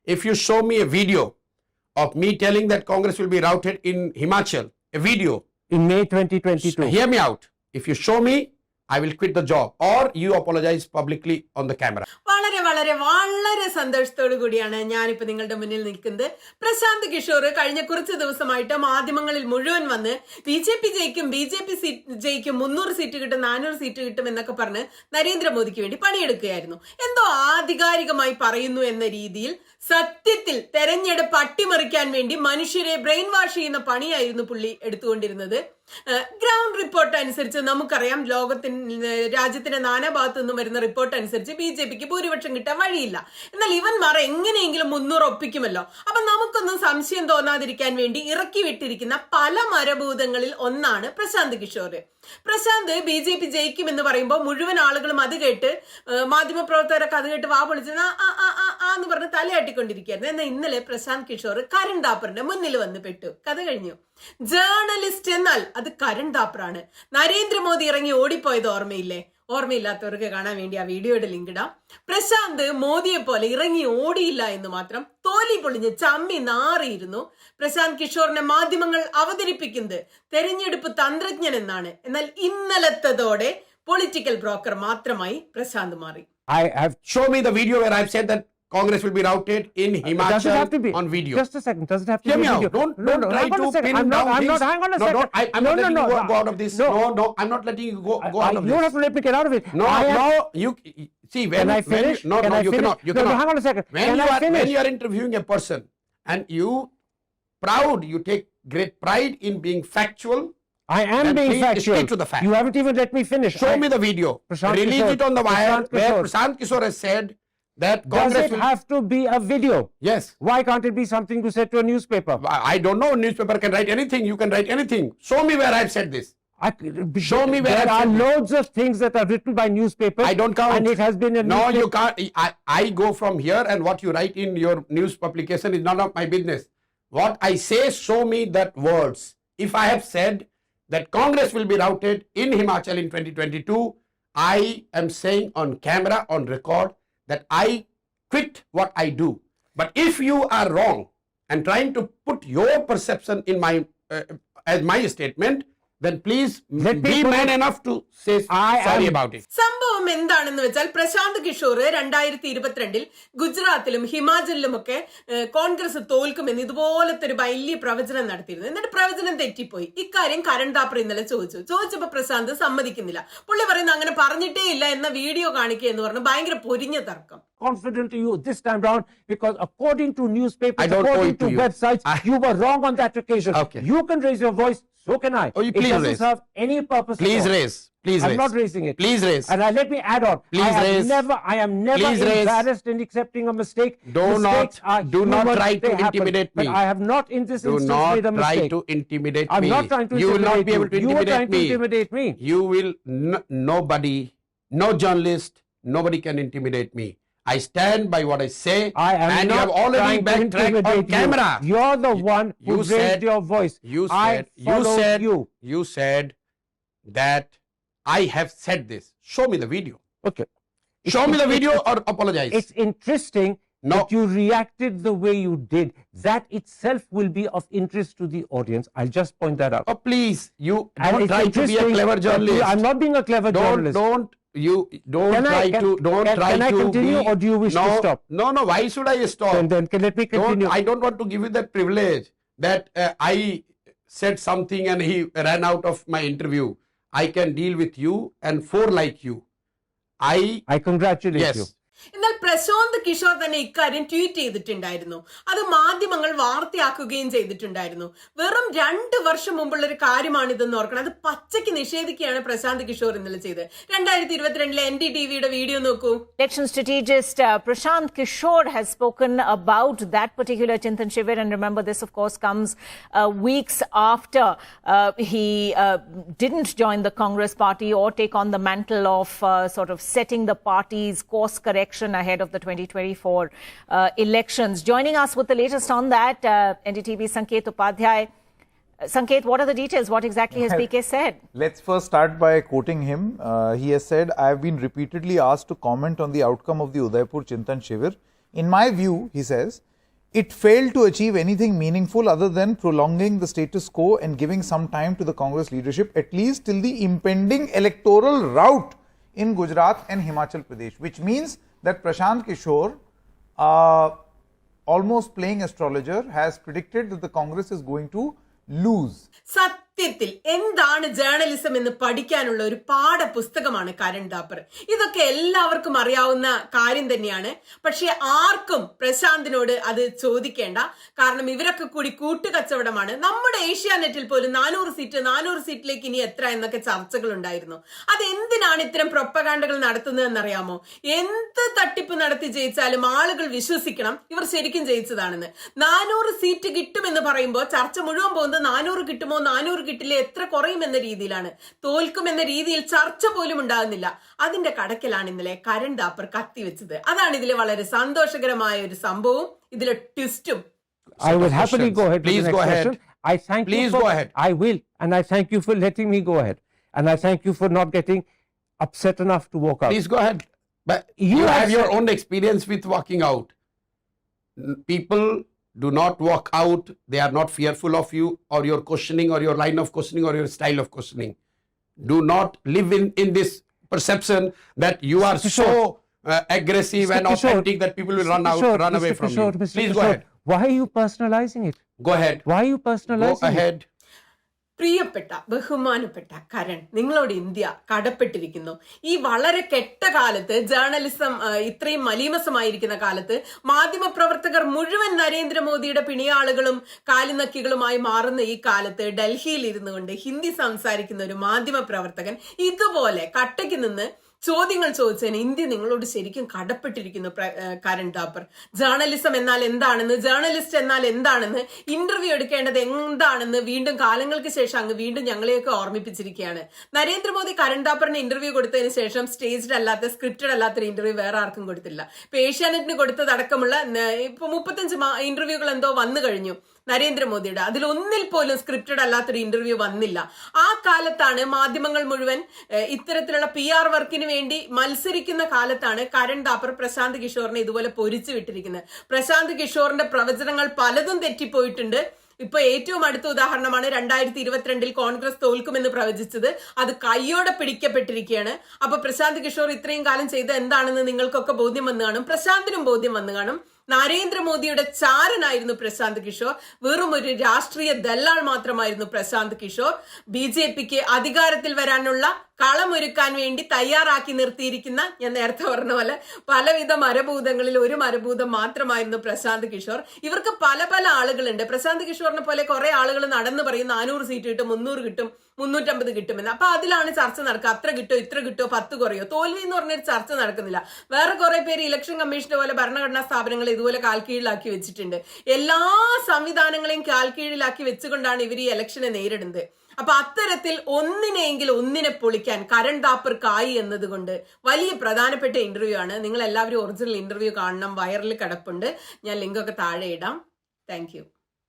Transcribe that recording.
If you show me a video of me telling that Congress will be routed in Himachal, a video. In May 2022. Hear me out. If you show me, I will quit the job or you apologize publicly on the camera. വളരെ വളരെ വളരെ സന്തോഷത്തോടു കൂടിയാണ് ഞാനിപ്പോൾ നിങ്ങളുടെ മുന്നിൽ നിൽക്കുന്നത്. പ്രശാന്ത് കിഷോർ കഴിഞ്ഞ കുറച്ച് ദിവസമായിട്ട് മാധ്യമങ്ങളിൽ മുഴുവൻ വന്ന് ബി ജെ പി ജയിക്കും 300 സീറ്റ് കിട്ടും 400 സീറ്റ് കിട്ടും എന്നൊക്കെ പറഞ്ഞ് നരേന്ദ്രമോദിക്ക് വേണ്ടി പണിയെടുക്കുകയായിരുന്നു. എന്തോ ആധികാരികമായി പറയുന്നു എന്ന രീതിയിൽ സത്യത്തിൽ തെരഞ്ഞെടുപ്പ് അട്ടിമറിക്കാൻ വേണ്ടി മനുഷ്യരെ ബ്രെയിൻ വാഷ് ചെയ്യുന്ന പണിയായിരുന്നു പുള്ളി എടുത്തുകൊണ്ടിരുന്നത്. ഗ്രൗണ്ട് റിപ്പോർട്ട് അനുസരിച്ച് നമുക്കറിയാം, രാജ്യത്തിന്റെ നാനാഭാഗത്തു നിന്നും വരുന്ന റിപ്പോർട്ട് അനുസരിച്ച് BJPക്ക് ഭൂരിപക്ഷം കിട്ടാൻ വഴിയില്ല. എന്നാൽ ഇവന്മാർ എങ്ങനെയെങ്കിലും 300 ഒപ്പിക്കുമല്ലോ. അപ്പൊ നമുക്കൊന്നും സംശയം തോന്നാതിരിക്കാൻ വേണ്ടി ഇറക്കി വിട്ടിരിക്കുന്ന പല മരഭൂതങ്ങളിൽ ഒന്നാണ് പ്രശാന്ത് കിഷോർ. പ്രശാന്ത് BJP ജയിക്കുമെന്ന് പറയുമ്പോൾ മുഴുവൻ ആളുകളും അത് കേട്ട്, മാധ്യമപ്രവർത്തകരൊക്കെ അത് കേട്ട് വാ പൊളിച്ച് എന്ന് പറഞ്ഞ് തലയാട്ടിക്കൊണ്ടിരിക്കുകയായിരുന്നു. എന്നാൽ ഇന്നലെ പ്രശാന്ത് കിഷോർ കരൺ താപ്പറിന്റെ മുന്നിൽ വന്ന് പെട്ടു. കഥ കഴിഞ്ഞു. ജേർണലിസ്റ്റ് എന്നാൽ അത് കരൺ താപ്പറാണ്. നരേന്ദ്രമോദി ഇറങ്ങി ഓടിപ്പോയത് ഓർമ്മയില്ലേ? ഓർമ്മയില്ലാത്തവർക്ക് കാണാൻ വേണ്ടി ആ വീഡിയോയുടെ ലിങ്ക് ഇടാം. പ്രശാന്ത് മോദിയെ പോലെ ഇറങ്ങി ഓടിയില്ല എന്ന് മാത്രം തോലി പൊളിഞ്ഞ് ചമ്മി നാറിയിരുന്നു. പ്രശാന്ത് കിഷോറിനെ മാധ്യമങ്ങൾ അവതരിപ്പിക്കുന്നത് തെരഞ്ഞെടുപ്പ് തന്ത്രജ്ഞൻ എന്നാണ്. എന്നാൽ ഇന്നലത്തതോടെ പൊളിറ്റിക്കൽ ബ്രോക്കർ മാത്രമായി പ്രശാന്ത് മാറി. Show me the video where I've said that Congress will be routed in Himachal on video. Just a second. Does it have to Hear be me video? out. Don't try to pin down things. Hang on a second. I'm not letting you go out of this. No, I'm not letting you go out of this. You don't have to let me get out of it. No, you see when Can I finish? No, you cannot. You cannot. Hang on a second. When you are interviewing a person and you take great pride in being factual. I am being factual. Stick to the fact. You haven't even let me finish. Show me the video. Release it on the wire where Prashant Kishore has said that Congress Does it have to be a video? Yes. Why can't it be something you said to a newspaper? I don't know. Newspaper can write anything. You can write anything. Show me where I've said this. Show me where there I've are said loads of things that are written by newspapers. I don't count. And it has been a No, you can't. I go from here and what you write in your news publication is none of my business. What I say, show me that words. If I have said that Congress will be routed in Himachal in 2022, I am saying on camera, on record, that I quit what I do. But if you are wrong and trying to put your perception in my as my statement, then please be man enough to say sorry about it. സംഭവം എന്താണെന്ന് വെച്ചാൽ പ്രശാന്ത് കിഷോർ 2022 ഗുജറാത്തിലും ഹിമാചലിലുമൊക്കെ കോൺഗ്രസ് തോൽക്കുമെന്ന് ഇതുപോലത്തെ ഒരു വലിയ പ്രവചനം നടത്തിയിരുന്നു. എന്നിട്ട് പ്രവചനം തെറ്റിപ്പോയി. ഇക്കാര്യം കരൺ താപ്പർ ഇന്നലെ ചോദിച്ചപ്പോ പ്രശാന്ത് സമ്മതിക്കുന്നില്ല. പുള്ളി പറയുന്നത് അങ്ങനെ പറഞ്ഞിട്ടേ ഇല്ല എന്ന വീഡിയോ കാണിക്കുക എന്ന് പറഞ്ഞു ഭയങ്കര പൊരിഞ്ഞ തർക്കം. Confident to you this time round because according to newspapers, according to you. websites, you were wrong on that occasion. Okay. You can raise your voice, so can I. Oh, you please it doesn't raise. serve any purpose. Please raise. Please I'm raise. not raising it. Please raise. And let me add on. Please raise. I am never Please raise. embarrassed in accepting a mistake. Do Mistakes not are try human, to they happen. intimidate me. But I have not in this Do instance not made a try mistake. to intimidate I'm me. not trying to You will intimidate not be able to you. You were intimidate trying to intimidate me. You will nobody, no journalist, nobody can intimidate me. I stand by what I say. I am and not you have already trying to backtracked on intimidate camera. you. You're the one who you raised said- your voice. You said you said that I have said this. Show me the video. Okay. Show me the video or apologize. It's interesting No. that you reacted the way you did. That itself will be of interest to the audience. I'll just point that out. Oh, please, you And don't it's try to be a interesting clever that journalist. I'm not being a clever journalist. Don't Can I continue or do you wish to stop? No, why should I stop? Then let me continue. I don't want to give you that privilege that I said something and he ran out of my interview. I can deal with you and four like you. I congratulate yes. you. എന്നാൽ പ്രശാന്ത് കിഷോർ തന്നെ ഇക്കാര്യം tweet ചെയ്തിട്ടുണ്ടായിരുന്നു. അത് മാധ്യമങ്ങൾ വാർത്തയാക്കുകയും ചെയ്തിട്ടുണ്ടായിരുന്നു. വെറും 2 വർഷം മുമ്പുള്ള ഒരു കാര്യമാണിതെന്ന് ഓർക്കണം. അത് പച്ചയ്ക്ക് നിഷേധിക്കുകയാണ് പ്രശാന്ത് കിഷോർ ഇന്നലെ ചെയ്തത്. 2022 NDTVയുടെ വീഡിയോ നോക്കൂ. Election strategist Prashant Kishore has spoken about that particular Chintan Shivir, and remember this of course comes weeks after he didn't join the Congress party or take on the mantle of sort of setting the party's course correction ahead of the 2024 elections. Joining us with the latest on that, NDTV Sanket Upadhyay. Sanket, what are the details? What exactly has PK said? Let's first start by quoting him. He has said, I have been repeatedly asked to comment on the outcome of the Udaipur Chintan Shivir. In my view, he says, it failed to achieve anything meaningful other than prolonging the status quo and giving some time to the Congress leadership, at least till the impending electoral rout in Gujarat and Himachal Pradesh, which means that Prashant Kishore, almost playing astrologer, has predicted that the Congress is going to lose. സത്യത്തിൽ എന്താണ് journalism എന്ന് പഠിക്കാനുള്ള ഒരു പാഠപുസ്തകമാണ് കരൺ താപ്പർ. ഇതൊക്കെ എല്ലാവർക്കും അറിയാവുന്ന കാര്യം തന്നെയാണ്. പക്ഷെ ആർക്കും പ്രശാന്തിനോട് അത് ചോദിക്കേണ്ട. കാരണം ഇവരൊക്കെ കൂടി കൂട്ടുകച്ചവടമാണ്. നമ്മുടെ ഏഷ്യാനെറ്റിൽ പോലും 400 സീറ്റിലേക്ക് ഇനി എത്ര എന്നൊക്കെ ചർച്ചകൾ ഉണ്ടായിരുന്നു. അത് എന്തിനാണ് ഇത്തരം പ്രൊപ്പഗാൻഡകൾ നടത്തുന്നതെന്നറിയാമോ? എന്ത് തട്ടിപ്പ് നടത്തി ജയിച്ചാലും ആളുകൾ വിശ്വസിക്കണം ഇവർ ശരിക്കും ജയിച്ചതാണെന്ന്. 400 സീറ്റ് കിട്ടുമെന്ന് പറയുമ്പോൾ ചർച്ച മുഴുവൻ പോകുന്നത് 400 കിട്ടുമോ 400 കിട്ടില്ല എത്ര കുറയുമെന്ന രീതിയിലാണ്. തോൽക്കുമെന്ന രീതിയിൽ ചർച്ച പോലും ഉണ്ടാകുന്നില്ല. അതിന്റെ കടക്കലാണ് ഇന്നലെ കരൺ താപ്പർ കത്തിവെച്ചത്. അതാണ് ഇതിലെ വളരെ സന്തോഷകരമായ ഒരു സംഭവവും ഇതിലെ ട്വിസ്റ്റും. I will happily go ahead. Please go ahead. I thank Please you for, go ahead. I will, and I thank you for letting me go ahead, and I thank you for not getting upset enough to walk out. Please go ahead. But You you have have your said- own experience with walking out. People do not walk out. They are not fearful of you or your questioning or your line of questioning or your style of questioning. Do not live in this perception that you are Mr. so Kishore. Aggressive Mr. and Kishore. authentic that people will run away Mr. from Kishore, you. Mr. Please go Kishore, ahead. Why are you personalizing it? Go ahead. Why are you Go personalizing it? ahead. പ്രിയപ്പെട്ട ബഹുമാനപ്പെട്ട കരൺ, നിങ്ങളോട് India കടപ്പെട്ടിരിക്കുന്നു. ഈ വളരെ കെട്ട കാലത്ത്, journalism ഇത്രയും മലീമസമായിരിക്കുന്ന കാലത്ത്, മാധ്യമപ്രവർത്തകർ മുഴുവൻ നരേന്ദ്രമോദിയുടെ പിണിയാളുകളും കാലിനക്കികളുമായി മാറുന്ന ഈ കാലത്ത് ഡൽഹിയിൽ ഇരുന്നു കൊണ്ട് ഹിന്ദി സംസാരിക്കുന്ന ഒരു മാധ്യമപ്രവർത്തകൻ ഇതുപോലെ കട്ടയ്ക്ക് നിന്ന് ചോദ്യങ്ങൾ ചോദിച്ചതിന് ഇന്ത്യ നിങ്ങളോട് ശരിക്കും കടപ്പെട്ടിരിക്കുന്നു. കരൺ താപ്പർ, ജേർണലിസം എന്നാൽ എന്താണെന്ന്, ജേർണലിസ്റ്റ് എന്നാൽ എന്താണെന്ന്, ഇന്റർവ്യൂ എടുക്കേണ്ടത് എന്താണെന്ന് വീണ്ടും കാലങ്ങൾക്ക് ശേഷം അങ്ങ് വീണ്ടും ഞങ്ങളെയൊക്കെ ഓർമ്മിപ്പിച്ചിരിക്കുകയാണ്. നരേന്ദ്രമോദി കരൺ താപ്പറിന് ഇന്റർവ്യൂ കൊടുത്തതിന് ശേഷം സ്റ്റേജ്ഡ് അല്ലാത്ത, സ്ക്രിപ്റ്റഡ് അല്ലാത്തൊരു ഇന്റർവ്യൂ വേറെ ആർക്കും കൊടുത്തില്ല. ഇപ്പൊ ഏഷ്യാനെറ്റിന് കൊടുത്തതടക്കമുള്ള ഇപ്പൊ 35 ഇന്റർവ്യൂകൾ എന്തോ വന്നു കഴിഞ്ഞു നരേന്ദ്രമോദിയുടെ. അതിലൊന്നിൽ പോലും സ്ക്രിപ്റ്റഡ് അല്ലാത്തൊരു ഇന്റർവ്യൂ വന്നില്ല. ആ കാലത്താണ് മാധ്യമങ്ങൾ മുഴുവൻ ഇത്തരത്തിലുള്ള PR വർക്കിന് വേണ്ടി മത്സരിക്കുന്ന കാലത്താണ് കരൺ താപ്പർ പ്രശാന്ത് കിഷോറിനെ ഇതുപോലെ പൊരിച്ചു വിട്ടിരിക്കുന്നത്. പ്രശാന്ത് കിഷോറിന്റെ പ്രവചനങ്ങൾ പലതും തെറ്റിപ്പോയിട്ടുണ്ട്. ഇപ്പൊ ഏറ്റവും അടുത്ത ഉദാഹരണമാണ് 2022 കോൺഗ്രസ് തോൽക്കുമെന്ന് പ്രവചിച്ചത്. അത് കയ്യോടെ പിടിക്കപ്പെട്ടിരിക്കുകയാണ്. അപ്പൊ പ്രശാന്ത് കിഷോർ ഇത്രയും കാലം ചെയ്ത എന്താണെന്ന് നിങ്ങൾക്കൊക്കെ ബോധ്യം വന്നു കാണും, പ്രശാന്തിനും ബോധ്യം വന്നു കാണും. നരേന്ദ്രമോദിയുടെ ചാരനായിരുന്നു പ്രശാന്ത് കിഷോർ. വെറും ഒരു രാഷ്ട്രീയ ദല്ലാൾ മാത്രമായിരുന്നു പ്രശാന്ത് കിഷോർ. BJPക്ക് അധികാരത്തിൽ വരാനുള്ള കളമൊരുക്കാൻ വേണ്ടി തയ്യാറാക്കി നിർത്തിയിരിക്കുന്ന, ഞാൻ നേരത്തെ പറഞ്ഞ പോലെ പലവിധ മരഭൂതങ്ങളിൽ ഒരു മരഭൂതം മാത്രമായിരുന്നു പ്രശാന്ത് കിഷോർ. ഇവർക്ക് പല പല ആളുകളുണ്ട്. പ്രശാന്ത് കിഷോറിനെ പോലെ കുറെ ആളുകൾ നടന്നു പറയും 400 സീറ്റ് കിട്ടും, 300 കിട്ടും, 350 കിട്ടുമെന്ന്. അപ്പൊ അതിലാണ് ചർച്ച നടക്കുക. അത്ര കിട്ടോ, ഇത്ര കിട്ടോ, 10 കുറയോ. തോൽവി എന്ന് പറഞ്ഞൊരു ചർച്ച നടക്കുന്നില്ല. വേറെ കുറെ പേര് ഇലക്ഷൻ കമ്മീഷനെ പോലെ ഭരണഘടനാ സ്ഥാപനങ്ങൾ ഇതുപോലെ കാൽക്കീഴിലാക്കി വെച്ചിട്ടുണ്ട്. എല്ലാ സംവിധാനങ്ങളെയും കാൽക്കീഴിലാക്കി വെച്ചുകൊണ്ടാണ് ഇവർ ഈ ഇലക്ഷനെ നേരിടുന്നത്. അപ്പൊ അത്തരത്തിൽ ഒന്നിനെ പൊളിക്കാൻ കരൺ താപ്പർക്കായി എന്നതുകൊണ്ട് വലിയ പ്രധാനപ്പെട്ട ഇന്റർവ്യൂ ആണ്. നിങ്ങൾ എല്ലാവരും ഒറിജിനൽ ഇന്റർവ്യൂ കാണണം. വൈറൽ കിടപ്പുണ്ട്. ഞാൻ ലിങ്കൊക്കെ താഴെ ഇടാം. Thank you.